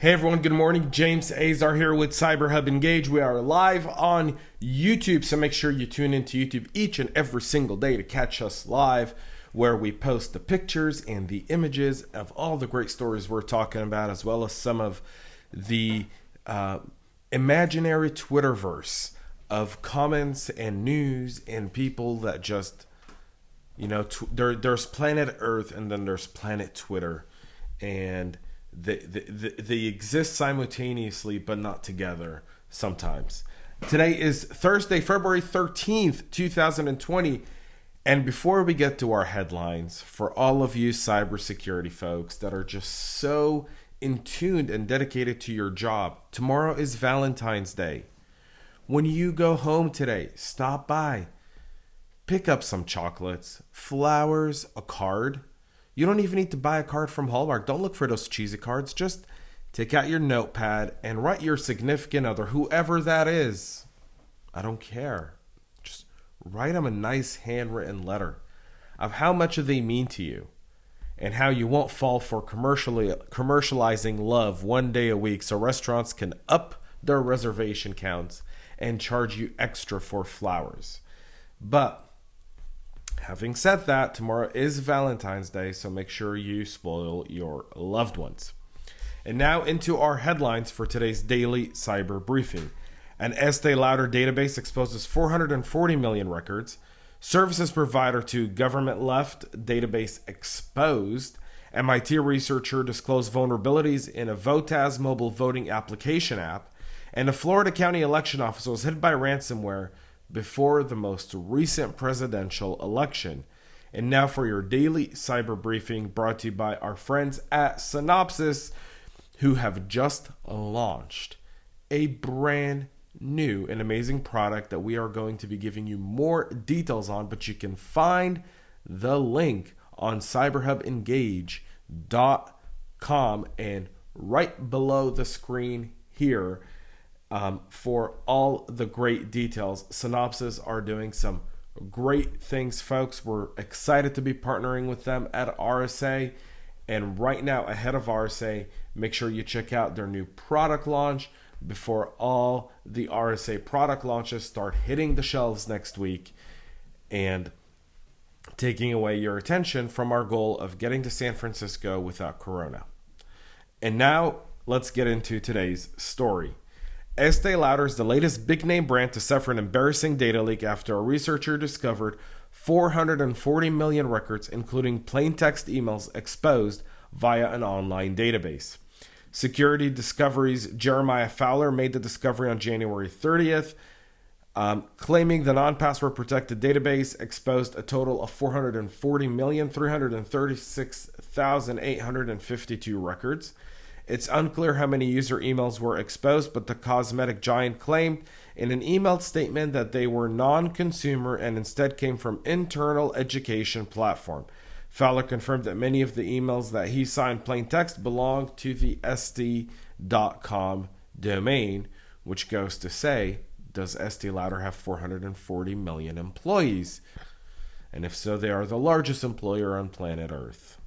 Hey everyone, good morning. James Azar here with CyberHub Engage. We are live on YouTube, so make sure you tune into YouTube each and every single day to catch us live, where we post the pictures and the images of all the great stories we're talking about, as well as some of the imaginary Twitterverse of comments and news and people that just, there's planet Earth and then there's planet Twitter, and they exist simultaneously but not together sometimes. Today is Thursday, February 13th, 2020. And before we get to our headlines, for all of you cybersecurity folks that are just so in tuned and dedicated to your job, tomorrow is Valentine's Day. When you go home today, stop by, pick up some chocolates, flowers, a card. You don't even need to buy a card from Hallmark. Don't look for those cheesy cards. Just take out your notepad and write your significant other, whoever that is. I don't care. Just write them a nice handwritten letter of how much they mean to you and how you won't fall for commercializing love one day a week so restaurants can up their reservation counts and charge you extra for flowers. But having said that, tomorrow is Valentine's Day, so make sure you spoil your loved ones. And now into our headlines for today's daily cyber briefing. An Estée Lauder database exposes 440 million records. Services provider to government left database exposed. MIT researcher disclosed vulnerabilities in a Voatz mobile voting application app. And a Florida county election officer was hit by ransomware before the most recent presidential election. And now for your daily cyber briefing, brought to you by our friends at Synopsys, who have just launched a brand new and amazing product that we are going to be giving you more details on, but you can find the link on cyberhubengage.com and right below the screen here. For all the great details. Synopsys are doing some great things, folks. We're excited to be partnering with them at RSA. And right now, ahead of RSA, make sure you check out their new product launch before all the RSA product launches start hitting the shelves next week and taking away your attention from our goal of getting to San Francisco without Corona. And now, let's get into today's story. Estée Lauder is the latest big-name brand to suffer an embarrassing data leak after a researcher discovered 440 million records, including plain text emails, exposed via an online database. Security Discovery's Jeremiah Fowler made the discovery on January 30th, claiming the non-password protected database exposed a total of 440,336,852 records. It's unclear how many user emails were exposed, but the cosmetic giant claimed in an emailed statement that they were non-consumer and instead came from internal education platform. Fowler confirmed that many of the emails that he signed plain text belong to the st.com domain, which goes to say, does Estée Lauder have 440 million employees? And if so, they are the largest employer on planet Earth.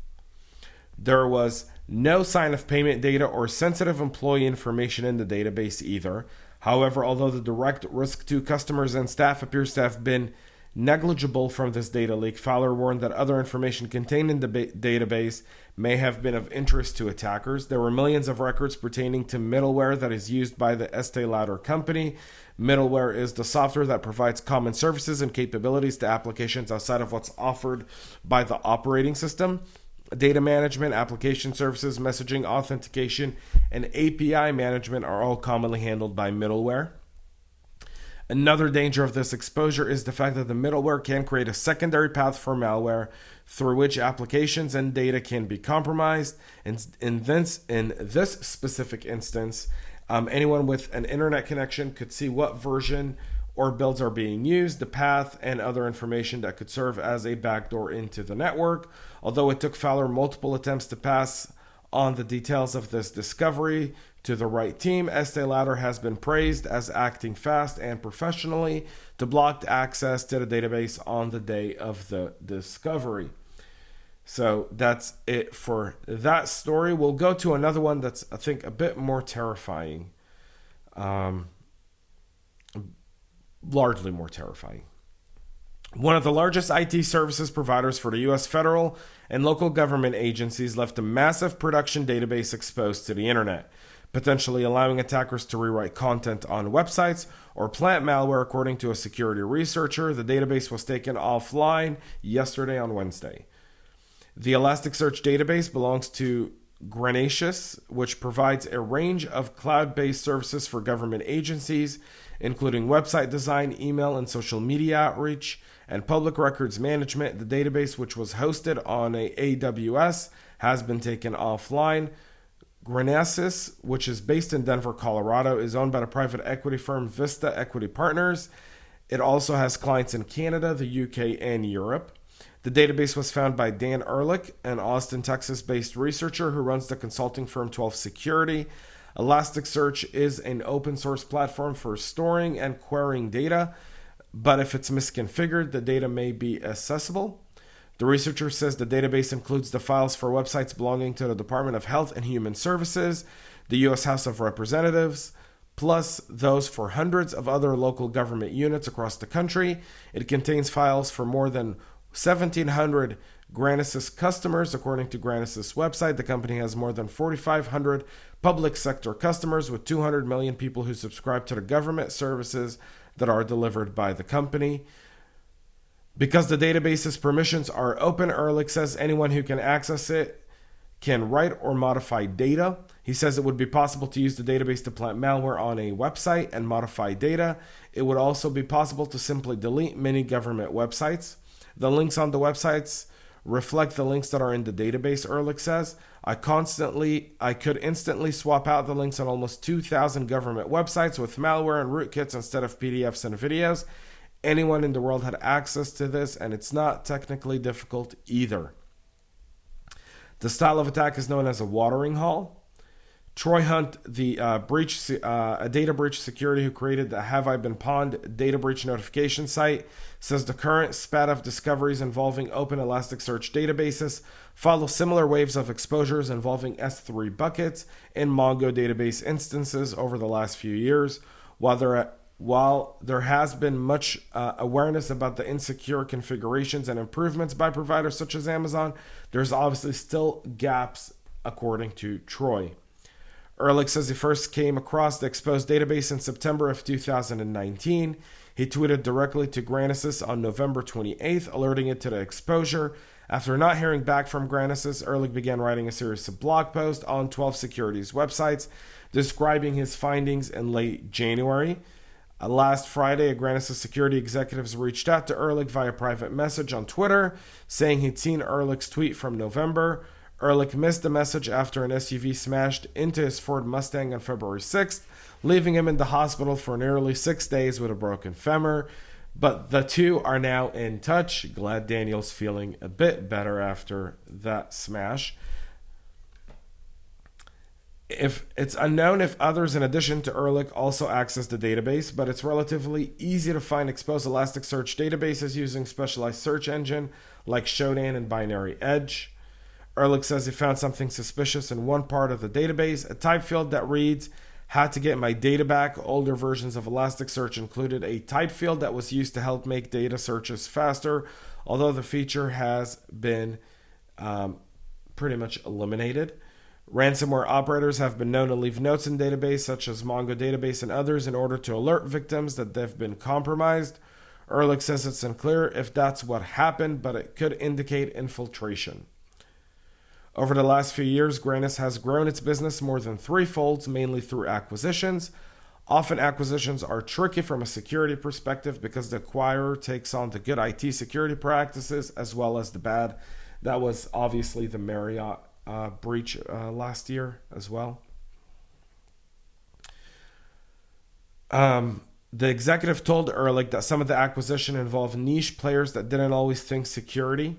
There was no sign of payment data or sensitive employee information in the database either. However, although the direct risk to customers and staff appears to have been negligible from this data leak, Fowler warned that other information contained in the database may have been of interest to attackers. There were millions of records pertaining to middleware that is used by the Estée Lauder company. Middleware is the software that provides common services and capabilities to applications outside of what's offered by the operating system. Data management, application services, messaging, authentication, and API management are all commonly handled by middleware. Another danger of this exposure is the fact that the middleware can create a secondary path for malware through which applications and data can be compromised. And in this specific instance, anyone with an internet connection could see what version or builds are being used, the path, and other information that could serve as a backdoor into the network. Although it took Fowler multiple attempts to pass on the details of this discovery to the right team, Estée Lauder has been praised as acting fast and professionally to block access to the database on the day of the discovery. So that's it for that story. We'll go to another one that's, I think, a bit more terrifying. Largely more terrifying. One of the largest IT services providers for the U.S. federal and local government agencies left a massive production database exposed to the internet, potentially allowing attackers to rewrite content on websites or plant malware, according to a security researcher. The database was taken offline yesterday on Wednesday. The Elasticsearch database belongs to Granacious, which provides a range of cloud-based services for government agencies, including website design, email and social media outreach, and public records management. The database, which was hosted on AWS, has been taken offline. Granacious, which is based in Denver, Colorado, is owned by the private equity firm Vista Equity Partners. It also has clients in Canada, the UK, and Europe. The database was found by Dan Ehrlich, an Austin, Texas-based researcher who runs the consulting firm 12 Security. Elasticsearch is an open-source platform for storing and querying data, but if it's misconfigured, the data may be accessible. The researcher says the database includes the files for websites belonging to the Department of Health and Human Services, the U.S. House of Representatives, plus those for hundreds of other local government units across the country. It contains files for more than 1,700 Granacious customers. According to Granacious' website, the company has more than 4,500 public sector customers with 200 million people who subscribe to the government services that are delivered by the company. Because the database's permissions are open, Ehrlich says anyone who can access it can write or modify data. He says it would be possible to use the database to plant malware on a website and modify data. It would also be possible to simply delete many government websites. The links on the websites reflect the links that are in the database, Ehrlich says. I could instantly swap out the links on almost 2,000 government websites with malware and rootkits instead of PDFs and videos. Anyone in the world had access to this, and it's not technically difficult either. The style of attack is known as a watering hole. Troy Hunt, a data breach security who created the Have I Been Pawned data breach notification site, says the current spat of discoveries involving open Elasticsearch databases follow similar waves of exposures involving S3 buckets and Mongo database instances over the last few years. While there has been much awareness about the insecure configurations and improvements by providers such as Amazon, there's obviously still gaps, according to Troy. Ehrlich says he first came across the exposed database in September of 2019. He tweeted directly to Granacious on November 28th, alerting it to the exposure. After not hearing back from Granacious, Ehrlich began writing a series of blog posts on 12 Security's websites, describing his findings in late January. Last Friday, a Granacious security executives reached out to Ehrlich via private message on Twitter, saying he'd seen Ehrlich's tweet from November. Ehrlich missed the message after an SUV smashed into his Ford Mustang on February 6th, leaving him in the hospital for nearly 6 days with a broken femur. But the two are now in touch. Glad Daniel's feeling a bit better after that smash. If it's unknown if others in addition to Ehrlich also access the database, but it's relatively easy to find exposed Elasticsearch databases using specialized search engine like Shodan and Binary Edge. Ehrlich says he found something suspicious in one part of the database, a type field that reads, "Had to get my data back." Older versions of Elasticsearch included a type field that was used to help make data searches faster, although the feature has been pretty much eliminated. Ransomware operators have been known to leave notes in databases such as Mongo database and others in order to alert victims that they've been compromised. Ehrlich says it's unclear if that's what happened, but it could indicate infiltration. Over the last few years, Granacious has grown its business more than threefold, mainly through acquisitions. Often acquisitions are tricky from a security perspective because the acquirer takes on the good IT security practices as well as the bad. That was obviously the Marriott breach last year as well. The executive told Ehrlich that some of the acquisition involved niche players that didn't always think security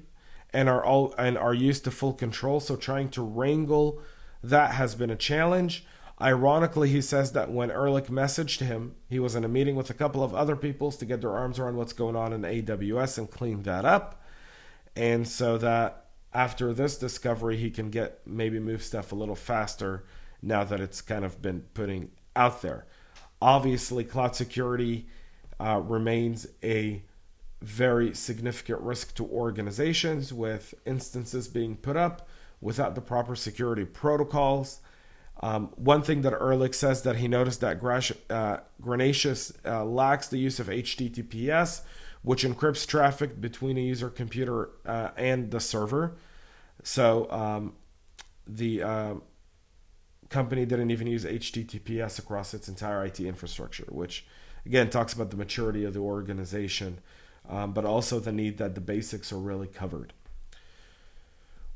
and are used to full control, so trying to wrangle that has been a challenge. Ironically, he says that when Ehrlich messaged him, he was in a meeting with a couple of other people to get their arms around what's going on in AWS and clean that up. And so that after this discovery, he can maybe move stuff a little faster now that it's kind of been putting out there. Obviously, cloud security remains a very significant risk to organizations, with instances being put up without the proper security protocols. One thing that Ehrlich says that he noticed that Granacious lacks the use of HTTPS, which encrypts traffic between a user computer and the server. So the company didn't even use HTTPS across its entire IT infrastructure, which again talks about the maturity of the organization, but also the need that the basics are really covered.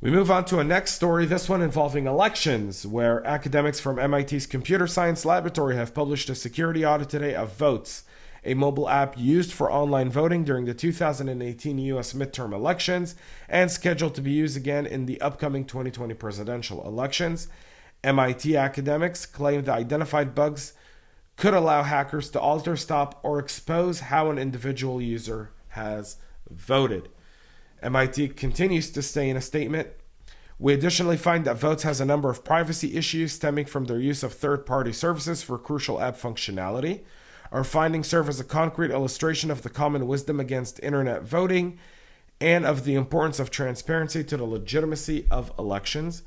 We move on to a next story, this one involving elections, where academics from MIT's Computer Science Laboratory have published a security audit today of Voatz, a mobile app used for online voting during the 2018 U.S. midterm elections and scheduled to be used again in the upcoming 2020 presidential elections. MIT academics claim the identified bugs could allow hackers to alter, stop, or expose how an individual user has voted. MIT continues to say in a statement, "We additionally find that Voatz has a number of privacy issues stemming from their use of third-party services for crucial app functionality. Our findings serve as a concrete illustration of the common wisdom against internet voting and of the importance of transparency to the legitimacy of elections.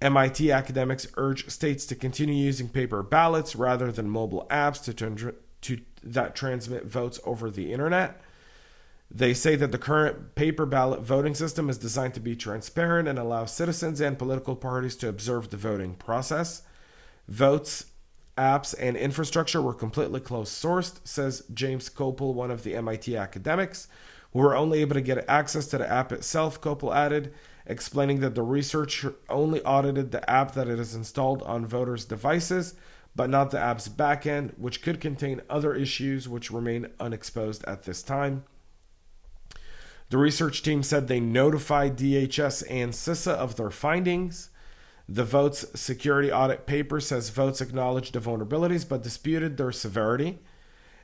MIT academics urge states to continue using paper ballots rather than mobile apps that transmit votes over the internet. They say that the current paper ballot voting system is designed to be transparent and allow citizens and political parties to observe the voting process. Voatz apps and infrastructure were completely closed-sourced," says James Kopel, one of the MIT academics, who were only able to get access to the app itself, Kopel added, explaining that the researcher only audited the app that it is installed on voters' devices, but not the app's backend, which could contain other issues which remain unexposed at this time. The research team said they notified DHS and CISA of their findings. The Voatz security audit paper says Voatz acknowledged the vulnerabilities but disputed their severity.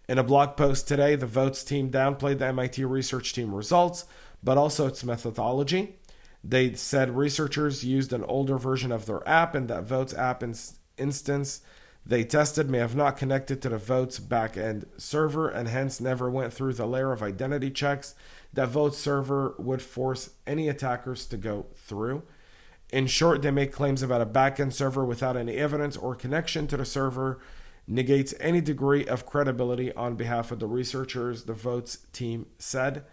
In a blog post today, the Voatz team downplayed the MIT research team results, but also its methodology. They said researchers used an older version of their app and that Voatz app instance they tested may have not connected to the Voatz backend server and hence never went through the layer of identity checks that Voatz server would force any attackers to go through. In short, they make claims about a backend server without any evidence or connection to the server, negates any degree of credibility on behalf of the researchers, the Voatz team said.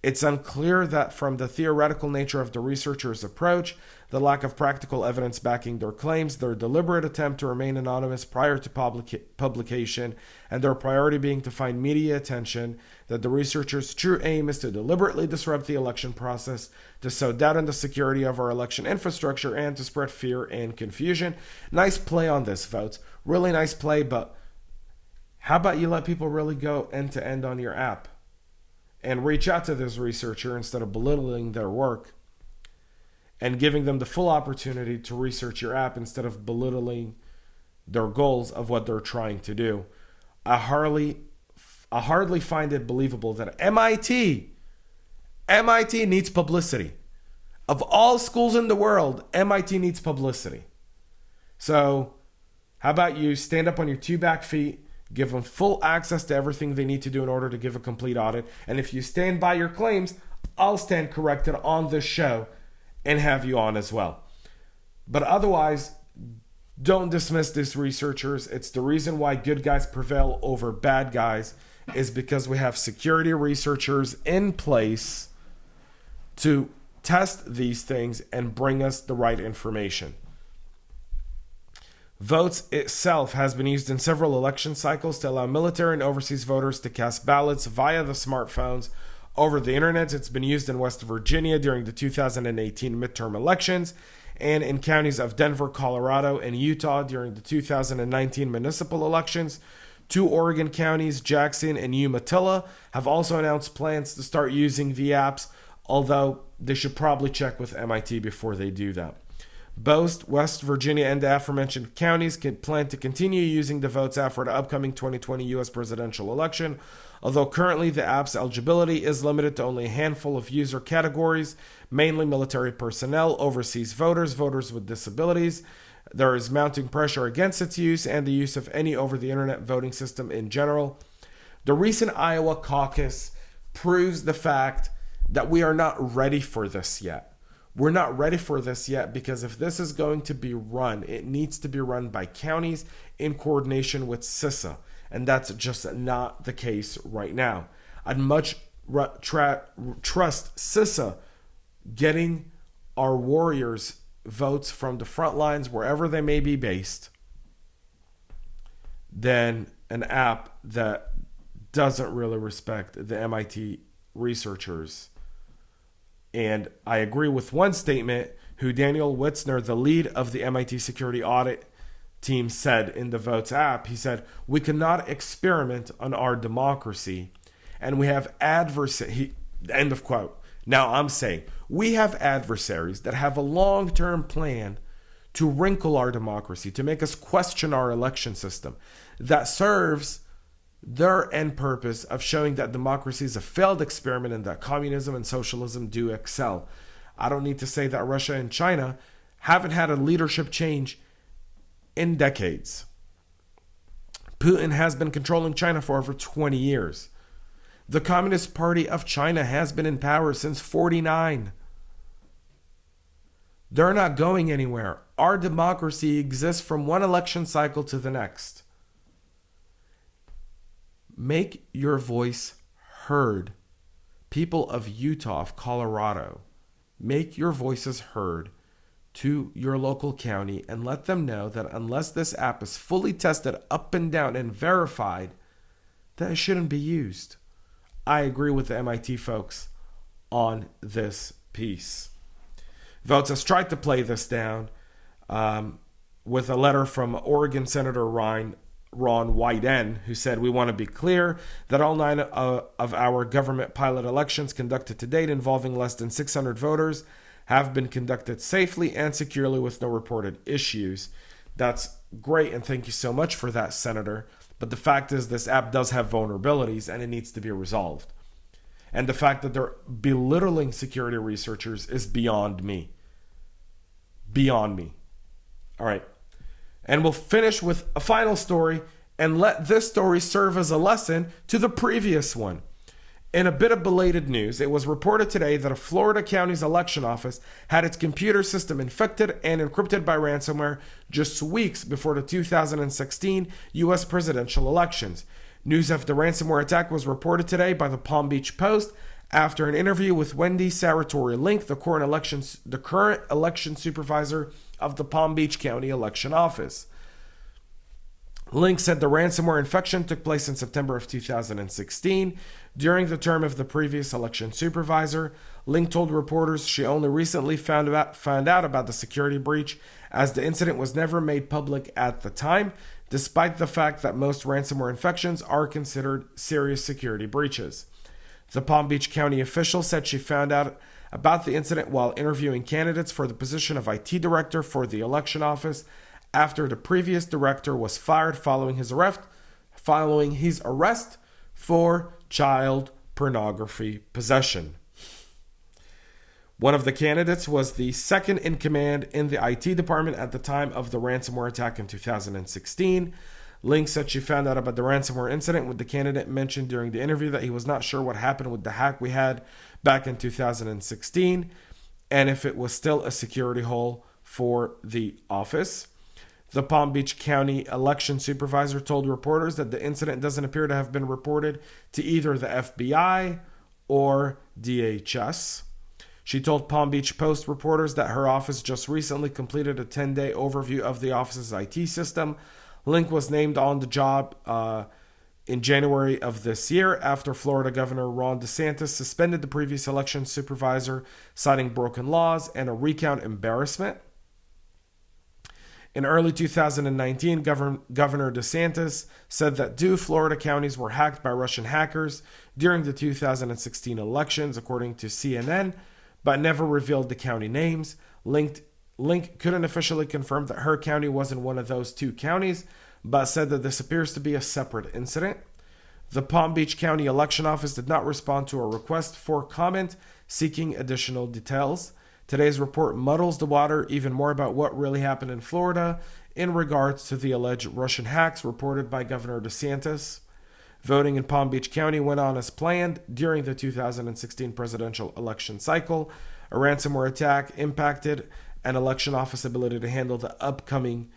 It's unclear that from the theoretical nature of the researchers' approach, the lack of practical evidence backing their claims, their deliberate attempt to remain anonymous prior to publication, and their priority being to find media attention, that the researchers' true aim is to deliberately disrupt the election process, to sow doubt in the security of our election infrastructure, and to spread fear and confusion. Nice play on this, Voatz. Really nice play, but how about you let people really go end-to-end on your app? And reach out to this researcher instead of belittling their work and giving them the full opportunity to research your app instead of belittling their goals of what they're trying to do. I hardly find it believable that MIT needs publicity. Of all schools in the world, MIT needs publicity. So how about you stand up on your two back feet, give them full access to everything they need to do in order to give a complete audit. And if you stand by your claims, I'll stand corrected on this show and have you on as well. But otherwise, don't dismiss these researchers. It's the reason why good guys prevail over bad guys is because we have security researchers in place to test these things and bring us the right information. Voatz itself has been used in several election cycles to allow military and overseas voters to cast ballots via the smartphones over the internet. It's been used in West Virginia during the 2018 midterm elections and in counties of Denver, Colorado, and Utah during the 2019 municipal elections. 2 Oregon counties, Jackson and Umatilla, have also announced plans to start using the apps, although they should probably check with MIT before they do that. Both West Virginia and the aforementioned counties can plan to continue using the Voatz app for the upcoming 2020 U.S. presidential election, Although currently the app's eligibility is limited to only a handful of user categories, mainly military personnel, overseas voters, voters with disabilities, there is mounting pressure against its use and the use of any over-the-internet voting system in general. The recent Iowa caucus proves the fact that we are not ready for this yet. We're not ready for this yet because if this is going to be run, it needs to be run by counties in coordination with CISA. And that's just not the case right now. I'd much trust CISA getting our warriors votes from the front lines, wherever they may be based, than an app that doesn't really respect the MIT researchers. And I agree with one statement who Daniel Witzner, the lead of the MIT security audit team, said in the Voatz app. He said, "We cannot experiment on our democracy, and we have adversaries." End of quote. Now I'm saying we have adversaries that have a long-term plan to wrinkle our democracy, to make us question our election system, that serves their end purpose of showing that democracy is a failed experiment and that communism and socialism do excel. I don't need to say that Russia and China haven't had a leadership change in decades. Putin has been controlling China for over 20 years. The Communist Party of China has been in power since 1949. They're not going anywhere. Our democracy exists from one election cycle to the next. Make your voice heard. People of Utah, of Colorado, make your voices heard to your local county and let them know that unless this app is fully tested up and down and verified, that it shouldn't be used. I agree with the MIT folks on this piece. Voatz has tried to play this down with a letter from Oregon Senator Ron Wyden, who said, "We want to be clear that all 9 of our government pilot elections conducted to date involving less than 600 voters have been conducted safely and securely with no reported issues." That's great, and thank you so much for that, Senator. But the fact is this app does have vulnerabilities and it needs to be resolved. And the fact that they're belittling security researchers is beyond me. Beyond me. All right. And we'll finish with a final story and let this story serve as a lesson to the previous one. In a bit of belated news, it was reported today that a Florida county's election office had its computer system infected and encrypted by ransomware just weeks before the 2016 U.S. presidential elections. News of the ransomware attack was reported today by the Palm Beach Post after an interview with Wendy Saratori-Link, the current election supervisor of the Palm Beach County Election Office. Link said the ransomware infection took place in September of 2016 during the term of the previous election supervisor. Link told reporters she only recently found out about the security breach, as the incident was never made public at the time, despite the fact that most ransomware infections are considered serious security breaches. The Palm Beach County official said she found out about the incident while interviewing candidates for the position of IT director for the election office after the previous director was fired following his arrest for child pornography possession. One of the candidates was the second in command in the IT department at the time of the ransomware attack in 2016. Link said she found out about the ransomware incident, with the candidate mentioned during the interview that he was not sure what happened with the hack we had back in 2016 and if it was still a security hole for the office. The Palm Beach County election supervisor told reporters that the incident doesn't appear to have been reported to either the FBI or DHS. She told Palm Beach Post reporters that her office just recently completed a 10-day overview of the office's IT system. Link was named on the job in January of this year after Florida Governor Ron DeSantis suspended the previous election supervisor, citing broken laws and a recount embarrassment. In early 2019, Governor DeSantis said that 2 Florida counties were hacked by Russian hackers during the 2016 elections, according to CNN, but never revealed the county names. Link couldn't officially confirm that her county was in one of those 2 counties, but said that this appears to be a separate incident. The Palm Beach County Election Office did not respond to a request for comment seeking additional details. Today's report muddles the water even more about what really happened in Florida in regards to the alleged Russian hacks reported by Governor DeSantis. Voting in Palm Beach County went on as planned during the 2016 presidential election cycle. A ransomware attack impacted an election office ability to handle the upcoming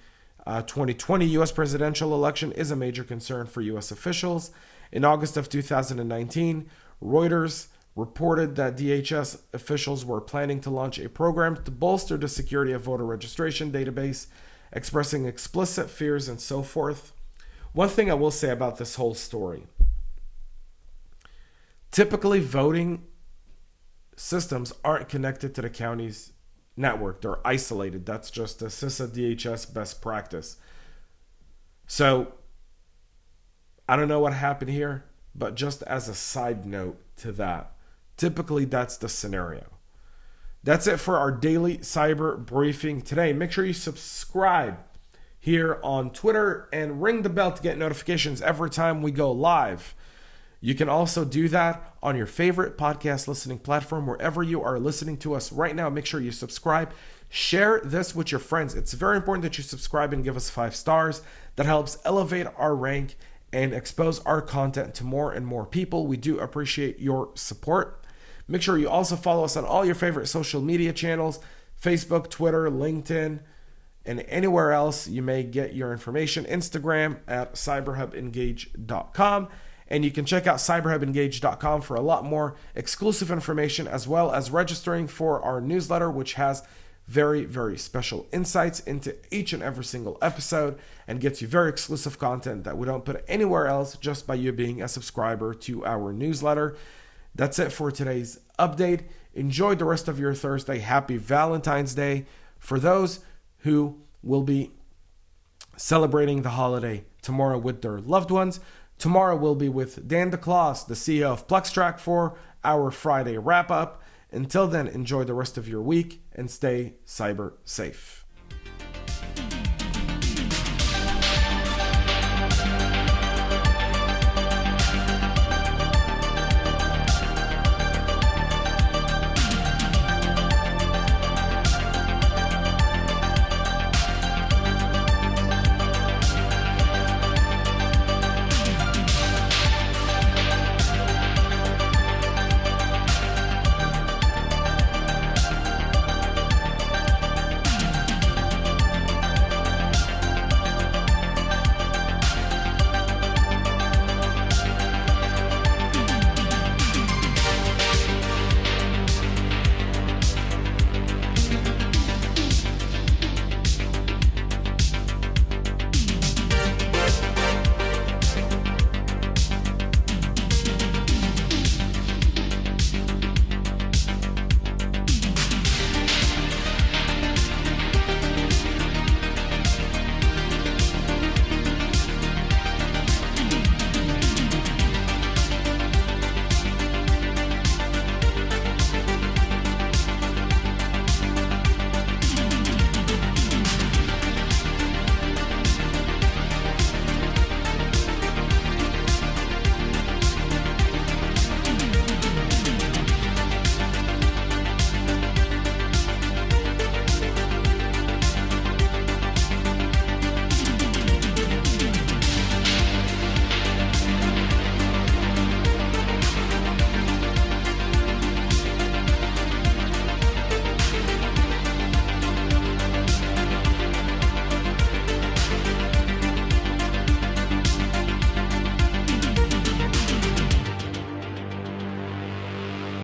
2020 U.S. presidential election is a major concern for U.S. officials. In August of 2019, Reuters reported that DHS officials were planning to launch a program to bolster the security of voter registration database, expressing explicit fears and so forth. One thing I will say about this whole story. Typically, voting systems aren't connected to the county's network. They're isolated. That's just a CISA DHS best practice. So, I don't know what happened here, but just as a side note to that, typically that's the scenario. That's it for our daily cyber briefing today. Make sure you subscribe here on Twitter and ring the bell to get notifications every time we go live. You can also do that on your favorite podcast listening platform, wherever you are listening to us right now. Make sure you subscribe. Share this with your friends. It's very important that you subscribe and give us 5 stars. That helps elevate our rank and expose our content to more and more people. We do appreciate your support. Make sure you also follow us on all your favorite social media channels, Facebook, Twitter, LinkedIn, and anywhere else you may get your information. Instagram at cyberhubengage.com. And you can check out cyberhubengage.com for a lot more exclusive information, as well as registering for our newsletter, which has very, very special insights into each and every single episode and gets you very exclusive content that we don't put anywhere else just by you being a subscriber to our newsletter. That's it for today's update. Enjoy the rest of your Thursday. Happy Valentine's Day for those who will be celebrating the holiday tomorrow with their loved ones. Tomorrow we'll be with Dan DeClaus, the CEO of PlexTrack, for our Friday wrap-up. Until then, enjoy the rest of your week and stay cyber safe.